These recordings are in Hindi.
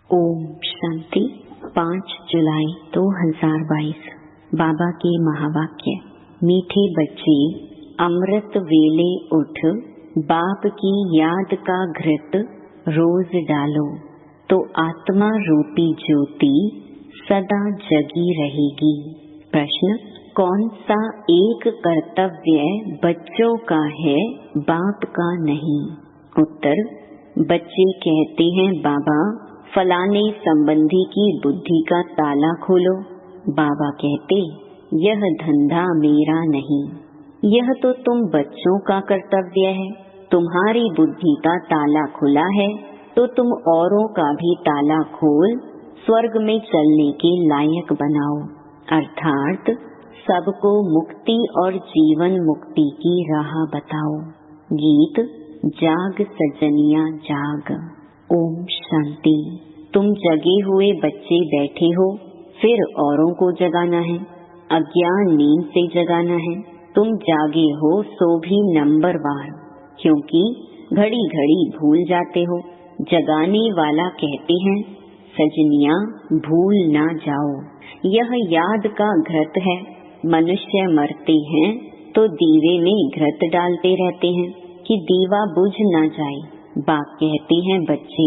ओम शांति। 5 जुलाई 2022। बाबा के महावाक्य। मीठे बच्चे, अमृत वेले उठ, बाप की याद का घृत रोज डालो, तो आत्मा रूपी ज्योति सदा जगी रहेगी। प्रश्न, कौन सा एक कर्तव्य बच्चों का है, बाप का नहीं? उत्तर, बच्चे कहते हैं बाबा फलाने संबंधी की बुद्धि का ताला खोलो। बाबा कहते, यह धंधा मेरा नहीं, यह तो तुम बच्चों का कर्तव्य है। तुम्हारी बुद्धि का ताला खुला है तो तुम औरों का भी ताला खोल स्वर्ग में चलने के लायक बनाओ, अर्थात सबको मुक्ति और जीवन मुक्ति की राह बताओ। गीत जाग सजनिया जाग। ओम शांति। तुम जगे हुए बच्चे बैठे हो, फिर औरों को जगाना है, अज्ञान नींद से जगाना है। तुम जागे हो सो भी नंबरवार, क्योंकि घड़ी घड़ी भूल जाते हो। जगाने वाला कहते हैं, सजनिया भूल ना जाओ, यह याद का घृत है। मनुष्य मरते हैं तो दीवे में घृत डालते रहते हैं कि दीवा बुझ ना जाए। बाप कहते हैं, बच्चे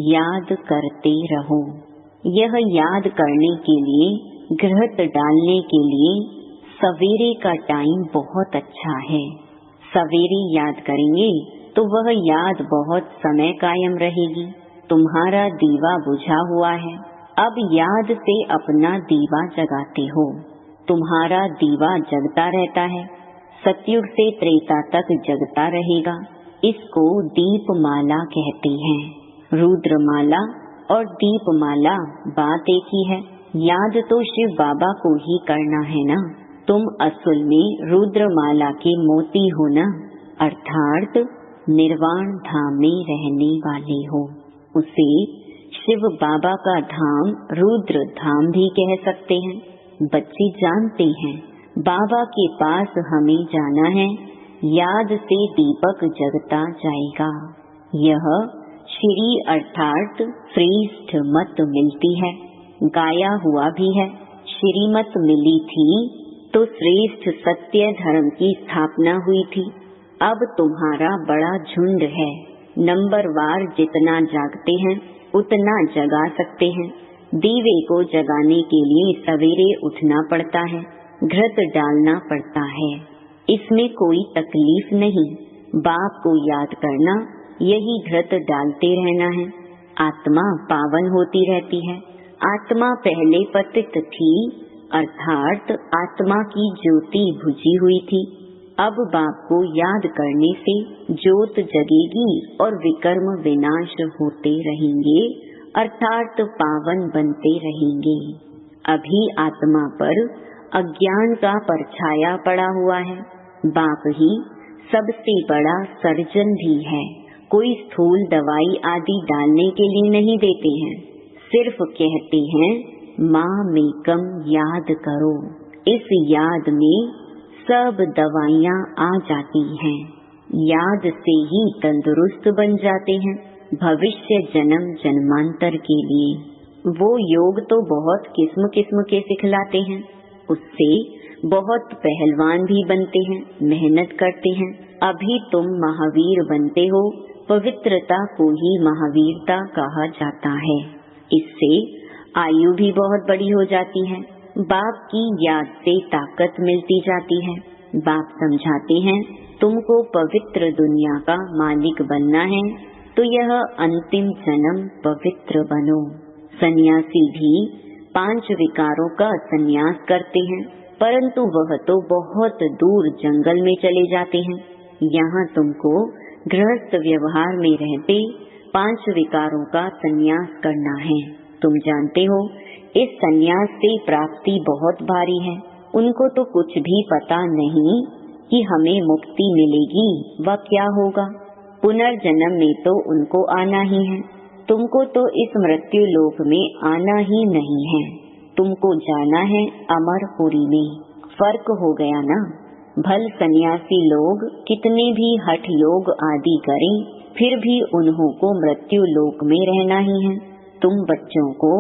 याद करते रहो। यह याद करने के लिए, घृत डालने के लिए सवेरे का टाइम बहुत अच्छा है। सवेरे याद करेंगे तो वह याद बहुत समय कायम रहेगी। तुम्हारा दीवा बुझा हुआ है, अब याद से अपना दीवा जगाते हो। तुम्हारा दीवा जगता रहता है, सतयुग से त्रेता तक जगता रहेगा। इसको दीपमाला कहते हैं। रुद्रमाला और दीपमाला बात एक ही है। याद तो शिव बाबा को ही करना है ना। तुम असल में रुद्रमाला के मोती हो ना, अर्थात निर्वाण धाम में रहने वाले हो। उसे शिव बाबा का धाम रुद्र धाम भी कह सकते हैं। बच्चे जानते हैं बाबा के पास हमें जाना है, याद से दीपक जगता जाएगा। यह श्री अर्थात श्रेष्ठ मत मिलती है, गाया हुआ भी है। श्रीमत मिली थी तो श्रेष्ठ सत्य धर्म की स्थापना हुई थी। अब तुम्हारा बड़ा झुंड है, नंबरवार जितना जागते हैं उतना जगा सकते हैं। दीवे को जगाने के लिए सवेरे उठना पड़ता है, घृत डालना पड़ता है। इसमें कोई तकलीफ नहीं। बाप को याद करना, यही घृत डालते रहना है। आत्मा पावन होती रहती है। आत्मा पहले पतित थी, अर्थात आत्मा की ज्योति बुझी हुई थी। अब बाप को याद करने से ज्योत जगेगी और विकर्म विनाश होते रहेंगे, अर्थात पावन बनते रहेंगे। अभी आत्मा पर अज्ञान का परछाया पड़ा हुआ है। बाप ही सबसे बड़ा सर्जन भी है। कोई स्थूल दवाई आदि डालने के लिए नहीं देते हैं, सिर्फ कहते हैं माँ मेकम याद करो। इस याद में सब दवाइयाँ आ जाती हैं। याद से ही तंदुरुस्त बन जाते हैं भविष्य जन्म जन्मांतर के लिए। वो योग तो बहुत किस्म किस्म के सिखलाते हैं, उससे बहुत पहलवान भी बनते हैं, मेहनत करते हैं। अभी तुम महावीर बनते हो, पवित्रता को ही महावीरता कहा जाता है। इससे आयु भी बहुत बड़ी हो जाती है। बाप की याद से ताकत मिलती जाती है। बाप समझाते हैं, तुमको पवित्र दुनिया का मालिक बनना है तो यह अंतिम जन्म पवित्र बनो। सन्यासी भी 5 विकारों का संन्यास करते हैं, परंतु वह तो बहुत दूर जंगल में चले जाते हैं। यहाँ तुमको गृहस्थ व्यवहार में रहते 5 विकारों का संन्यास करना है। तुम जानते हो इस संन्यास से प्राप्ति बहुत भारी है। उनको तो कुछ भी पता नहीं कि हमें मुक्ति मिलेगी व क्या होगा। पुनर्जन्म में तो उनको आना ही है। तुमको तो इस मृत्यु लोक में आना ही नहीं है। तुमको जाना है अमरपुरी में। फर्क हो गया ना। भल सन्यासी लोग कितने भी हठ योग आदि करें, फिर भी उन्हों को मृत्यु लोक में रहना ही है। तुम बच्चों को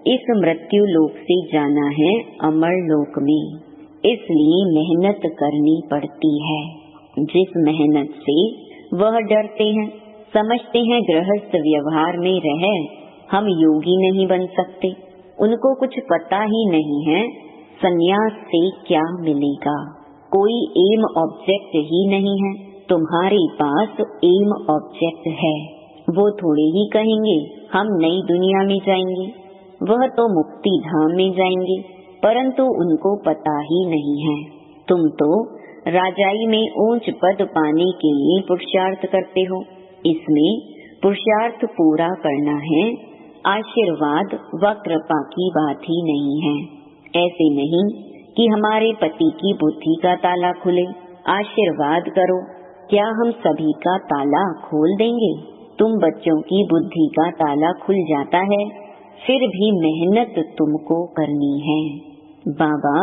इस मृत्यु लोक से जाना है अमर लोक में, इसलिए मेहनत करनी पड़ती है। जिस मेहनत से वह डरते हैं, समझते हैं गृहस्थ व्यवहार में रह हम योगी नहीं बन सकते, उनको कुछ पता ही नहीं है संन्यास से क्या मिलेगा। कोई एम ऑब्जेक्ट ही नहीं है। तुम्हारे पास एम ऑब्जेक्ट है। वो थोड़े ही कहेंगे हम नई दुनिया में जाएंगे, वह तो मुक्ति धाम में जाएंगे, परंतु उनको पता ही नहीं है। तुम तो राजाई में ऊंच पद पाने के लिए पुरुषार्थ करते हो, इसमें पुरुषार्थ पूरा करना है, आशीर्वाद व कृपा की बात ही नहीं है। ऐसे नहीं कि हमारे पति की बुद्धि का ताला खुले, आशीर्वाद करो, क्या हम सभी का ताला खोल देंगे? तुम बच्चों की बुद्धि का ताला खुल जाता है, फिर भी मेहनत तुमको करनी है। बाबा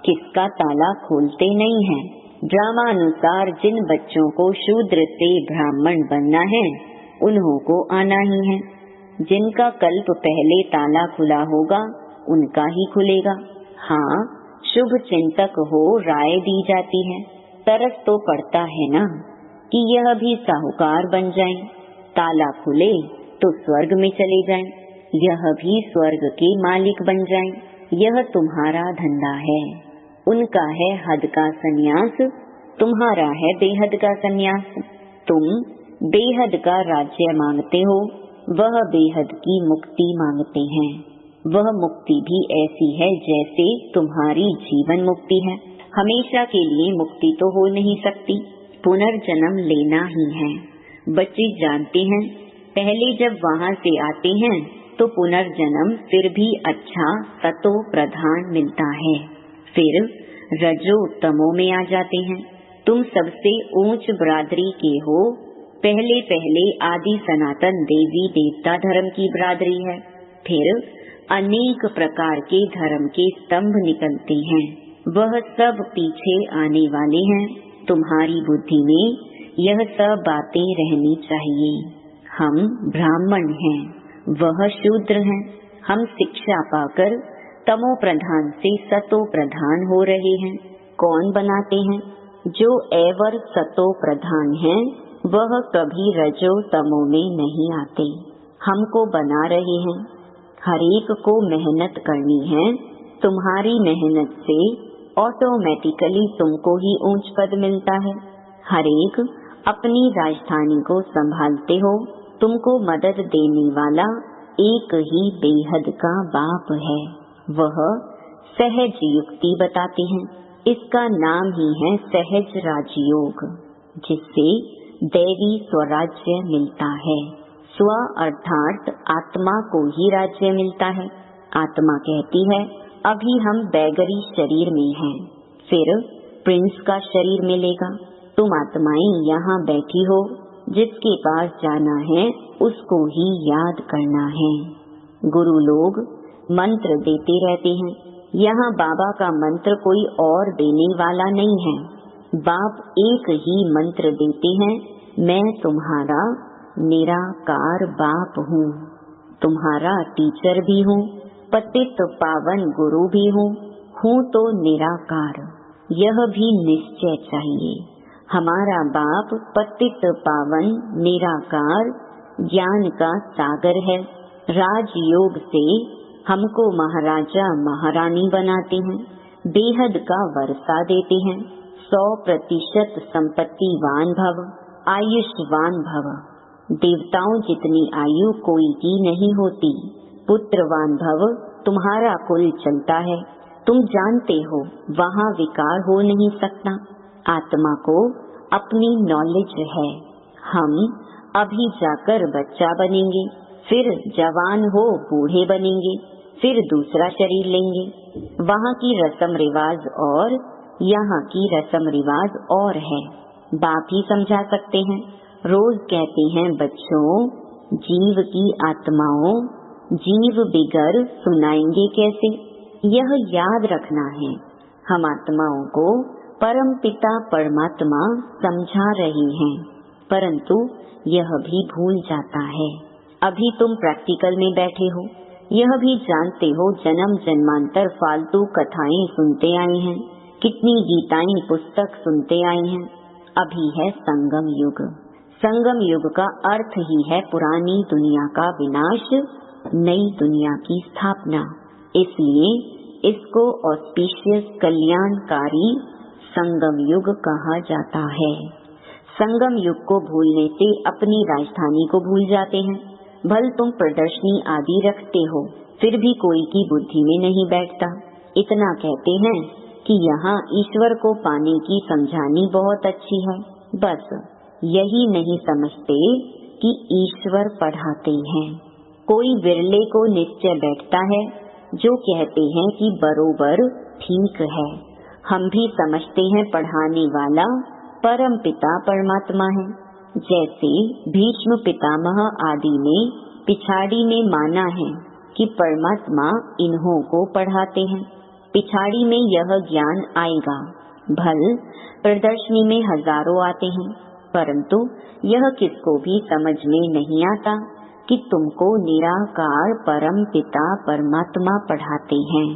किसका ताला खोलते नहीं है। ड्रामानुसार जिन बच्चों को शूद्र से ब्राह्मण बनना है उन्हों को आना ही है। जिनका कल्प पहले ताला खुला होगा उनका ही खुलेगा। हाँ, शुभ चिंतक हो राय दी जाती है, तरस तो पड़ता है ना कि यह भी साहूकार बन जाएं, ताला खुले तो स्वर्ग में चले जाएं, यह भी स्वर्ग के मालिक बन जाएं। यह तुम्हारा धंधा है। उनका है हद का संन्यास, तुम्हारा है बेहद का संन्यास। तुम बेहद का राज्य मांगते हो, वह बेहद की मुक्ति मांगते हैं। वह मुक्ति भी ऐसी है जैसे तुम्हारी जीवन मुक्ति है। हमेशा के लिए मुक्ति तो हो नहीं सकती, पुनर्जन्म लेना ही है। बच्चे जानते हैं पहले जब वहाँ से आते हैं तो पुनर्जन्म फिर भी अच्छा सतो प्रधान मिलता है, फिर रजो तमो में आ जाते हैं। तुम सबसे ऊंच बिरादरी के हो। पहले पहले आदि सनातन देवी देवता धर्म की बिरादरी है, फिर अनेक प्रकार के धर्म के स्तंभ निकलते हैं, वह सब पीछे आने वाले हैं। तुम्हारी बुद्धि में यह सब बातें रहनी चाहिए। हम ब्राह्मण हैं, वह शूद्र हैं। हम शिक्षा पाकर तमो प्रधान से सतो प्रधान हो रहे हैं। कौन बनाते हैं? जो एवर सतो प्रधान हैं वह कभी रजो तमो में नहीं आते, हमको बना रहे हैं। हरेक को मेहनत करनी है। तुम्हारी मेहनत से ऑटोमेटिकली तुमको ही ऊंच पद मिलता है। हरेक अपनी राजधानी को संभालते हो, तुमको मदद देने वाला एक ही बेहद का बाप है। वह सहज युक्ति बताते हैं, इसका नाम ही है सहज राजयोग, जिससे दैवी स्वराज्य मिलता है। स्व अर्थात आत्मा को ही राज्य मिलता है। आत्मा कहती है अभी हम बैगरी शरीर में हैं, फिर प्रिंस का शरीर मिलेगा। तुम आत्माएं यहाँ बैठी हो, जिसके पास जाना है उसको ही याद करना है। गुरु लोग मंत्र देते रहते हैं, यहाँ बाबा का मंत्र कोई और देने वाला नहीं है। बाप एक ही मंत्र देते हैं, मैं तुम्हारा निराकार बाप हूँ, तुम्हारा टीचर भी हूँ, पतित पावन गुरु भी हूँ तो निराकार। यह भी निश्चय चाहिए। हमारा बाप पतित पावन निराकार ज्ञान का सागर है। राजयोग से हमको महाराजा महारानी बनाते हैं, बेहद का वर्षा देते हैं। 100% संपत्तिवान भव, आयुष्वान भव। देवताओं जितनी आयु कोई की नहीं होती। पुत्रवान भव, तुम्हारा कुल चलता है। तुम जानते हो वहाँ विकार हो नहीं सकता। आत्मा को अपनी नॉलेज है। हम अभी जाकर बच्चा बनेंगे, फिर जवान हो बूढ़े बनेंगे, फिर दूसरा शरीर लेंगे। वहाँ की रस्म रिवाज और यहाँ की रस्म रिवाज और है। बाप ही समझा सकते हैं। रोज कहते हैं बच्चों, जीव की आत्माओं, जीव बिगर सुनाएंगे कैसे? यह याद रखना है। हम आत्माओं को परम पिता परमात्मा समझा रहे हैं, परंतु यह भी भूल जाता है। अभी तुम प्रैक्टिकल में बैठे हो, यह भी जानते हो जन्म जन्मांतर फालतू कथाएं सुनते आए हैं, कितनी गीताएं पुस्तक सुनते आए हैं। अभी है संगम युग। संगम युग का अर्थ ही है पुरानी दुनिया का विनाश, नई दुनिया की स्थापना। इसलिए इसको ऑस्पिशियस कल्याणकारी संगम युग कहा जाता है। संगम युग को भूलने से अपनी राजधानी को भूल जाते हैं। भल तुम प्रदर्शनी आदि रखते हो, फिर भी कोई की बुद्धि में नहीं बैठता। इतना कहते हैं कि यहाँ ईश्वर को पाने की समझानी बहुत अच्छी है, बस यही नहीं समझते कि ईश्वर पढ़ाते हैं। कोई विरले को निश्चय बैठता है जो कहते हैं कि बरोबर ठीक है। हम भी समझते हैं पढ़ाने वाला परम पिता परमात्मा है। जैसे भीष्म पितामह आदि ने पिछाड़ी में माना है कि परमात्मा इन्हों को पढ़ाते हैं, पिछाड़ी में यह ज्ञान आएगा। भल प्रदर्शनी में हजारों आते हैं, परंतु यह किसको भी समझ में नहीं आता कि तुमको निराकार परम पिता परमात्मा पढ़ाते हैं।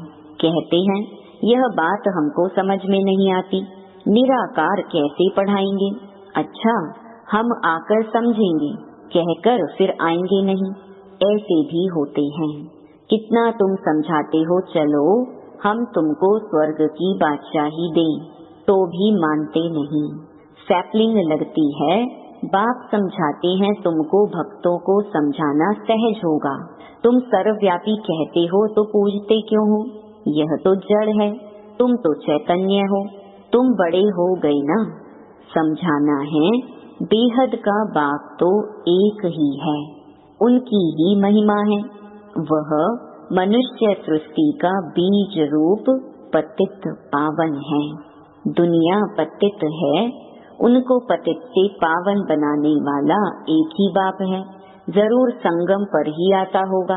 कहते हैं यह बात हमको समझ में नहीं आती, निराकार कैसे पढ़ाएंगे? अच्छा, हम आकर समझेंगे कहकर फिर आएंगे नहीं। ऐसे भी होते हैं। कितना तुम समझाते हो, चलो हम तुमको स्वर्ग की बादशाही दें, तो भी मानते नहीं। सैपलिंग लगती है, बाप समझाते हैं तुमको भक्तों को समझाना सहज होगा। तुम सर्वव्यापी कहते हो तो पूजते क्यों हो? यह तो जड़ है, तुम तो चैतन्य हो, तुम बड़े हो गए ना। समझाना है बेहद का बाप तो एक ही है, उनकी ही महिमा है। वह मनुष्य सृष्टि का बीज रूप पतित पावन है। दुनिया पतित है, उनको पतित से पावन बनाने वाला एक ही बाप है। जरूर संगम पर ही आता होगा।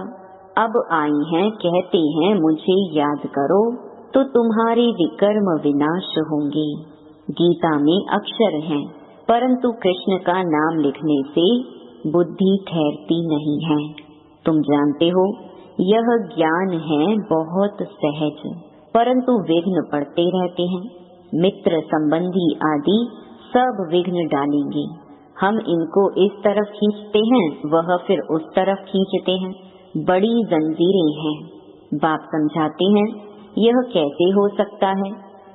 अब आई हैं, कहते हैं मुझे याद करो तो तुम्हारे विकर्म विनाश होंगे। गीता में अक्षर हैं, परंतु कृष्ण का नाम लिखने से बुद्धि ठहरती नहीं है। तुम जानते हो यह ज्ञान है बहुत सहज, परंतु विघ्न पड़ते रहते हैं। मित्र संबंधी आदि सब विघ्न डालेंगे। हम इनको इस तरफ खींचते हैं, वह फिर उस तरफ खींचते हैं। बड़ी जंजीरें हैं। बाप समझाते हैं यह कैसे हो सकता है?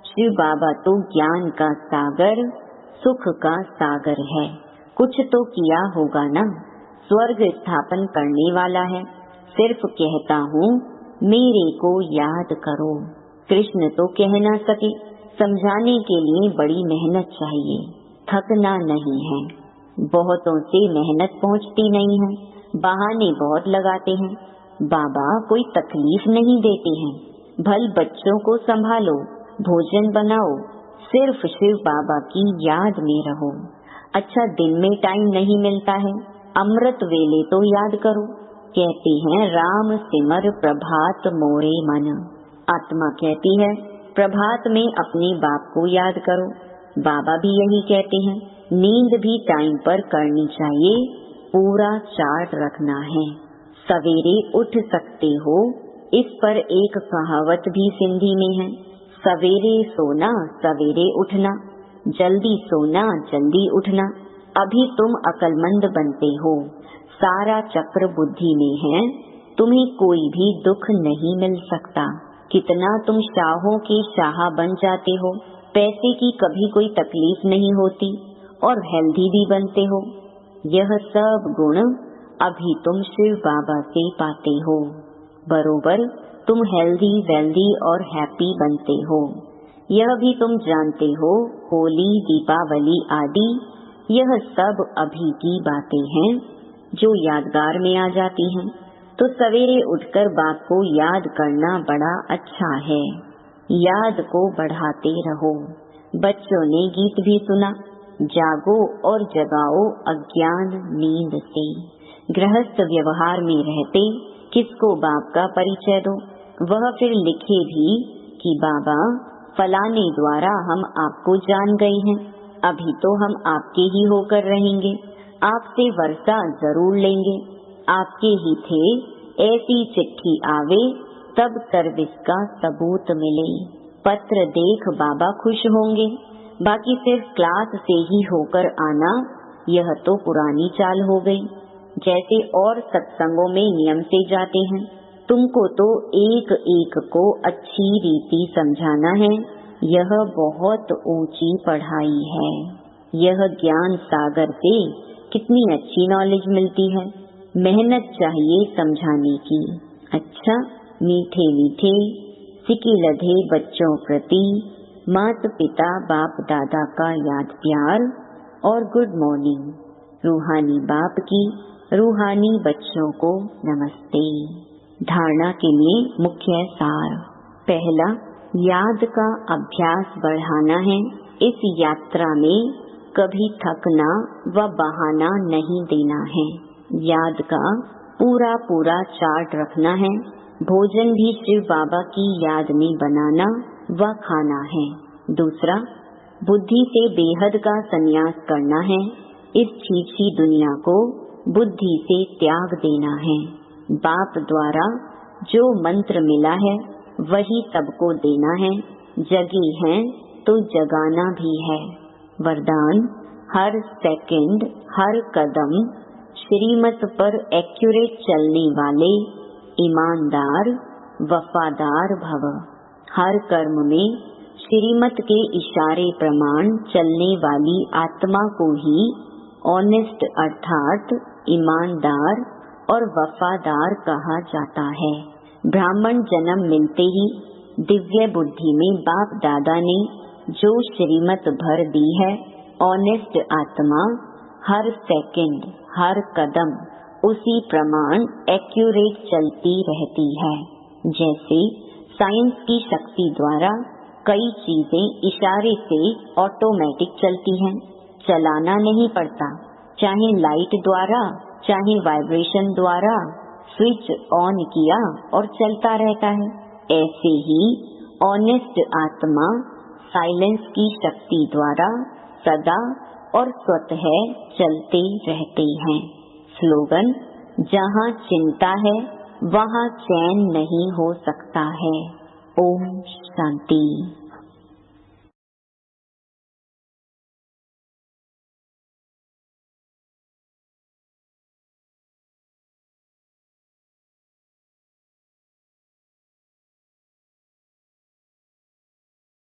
शिव बाबा तो ज्ञान का सागर, सुख का सागर है। कुछ तो किया होगा ना। स्वर्ग स्थापन करने वाला है। सिर्फ कहता हूँ मेरे को याद करो। कृष्ण तो कह ना सके, समझाने के लिए बड़ी मेहनत चाहिए, थकना नहीं है। बहुतों से मेहनत पहुँचती नहीं है, बहाने बहुत लगाते हैं। बाबा कोई तकलीफ नहीं देते हैं। भल बच्चों को संभालो, भोजन बनाओ, सिर्फ शिव बाबा की याद में रहो। अच्छा, दिन में टाइम नहीं मिलता है, अमृत वेले तो याद करो। कहते हैं राम सिमर प्रभात मोरे मन। आत्मा कहती है प्रभात में अपने बाप को याद करो। बाबा भी यही कहते हैं। नींद भी टाइम पर करनी चाहिए, पूरा चार्ट रखना है। सवेरे उठ सकते हो, इस पर एक कहावत भी सिंधी में है। सवेरे सोना सवेरे उठना, जल्दी सोना जल्दी उठना। अभी तुम अकलमंद बनते हो, सारा चक्र बुद्धि में है, तुम्हें कोई भी दुख नहीं मिल सकता। कितना तुम शाहों के शाह बन जाते हो, पैसे की कभी कोई तकलीफ नहीं होती और हेल्दी भी बनते हो। यह सब गुण अभी तुम शिव बाबा से पाते हो। बरोबर तुम हेल्दी वेल्दी और हैप्पी बनते हो। यह भी तुम जानते हो, होली दीपावली आदि यह सब अभी की बातें हैं जो यादगार में आ जाती हैं। तो सवेरे उठकर बाप को याद करना बड़ा अच्छा है। याद को बढ़ाते रहो। बच्चों ने गीत भी सुना, जागो और जगाओ अज्ञान नींद से। गृहस्थ व्यवहार में रहते किसको बाप का परिचय दो। वह फिर लिखे भी कि बाबा फलाने द्वारा हम आपको जान गए हैं, अभी तो हम आपके ही होकर रहेंगे, आपसे वर्षा जरूर लेंगे। आपके ही थे, ऐसी चिट्ठी आवे तब सर्विस का सबूत मिले। पत्र देख बाबा खुश होंगे, बाकी सिर्फ क्लास से ही होकर आना यह तो पुरानी चाल हो गई। जैसे और सत्संगों में नियम से जाते हैं, तुमको तो एक एक को अच्छी रीति समझाना है। यह बहुत ऊंची पढ़ाई है। यह ज्ञान सागर से कितनी अच्छी नॉलेज मिलती है। मेहनत चाहिए समझाने की। अच्छा, मीठे मीठे सिके लधे बच्चों प्रति माता पिता बाप दादा का याद प्यार और गुड मॉर्निंग। रूहानी बाप की रूहानी बच्चों को नमस्ते। धारणा के लिए मुख्य सार। पहला, याद का अभ्यास बढ़ाना है। इस यात्रा में कभी थकना व बहाना नहीं देना है। याद का पूरा पूरा चार्ट रखना है। भोजन भी शिव बाबा की याद में बनाना व खाना है। दूसरा, बुद्धि से बेहद का संन्यास करना है। इस छीछी दुनिया को बुद्धि से त्याग देना है। बाप द्वारा जो मंत्र मिला है वही सबको देना है। जगे हैं तो जगाना भी है। वरदान, हर सेकंड हर कदम श्रीमत पर एक्यूरेट चलने वाले ईमानदार वफादार भव। हर कर्म में श्रीमत के इशारे प्रमाण चलने वाली आत्मा को ही ऑनेस्ट अर्थात ईमानदार और वफादार कहा जाता है। ब्राह्मण जन्म मिलते ही दिव्य बुद्धि में बाप दादा ने जो श्रीमत भर दी है, ऑनेस्ट आत्मा हर सेकंड हर कदम उसी प्रमाण एक्यूरेट चलती रहती है। जैसे साइंस की शक्ति द्वारा कई चीजें इशारे से ऑटोमेटिक चलती हैं, चलाना नहीं पड़ता। चाहे लाइट द्वारा चाहे वाइब्रेशन द्वारा स्विच ऑन किया और चलता रहता है। ऐसे ही ऑनेस्ट आत्मा साइलेंस की शक्ति द्वारा सदा और स्वतः चलते रहते हैं। स्लोगन, जहाँ चिंता है वहाँ चैन नहीं हो सकता है। ओम शांति।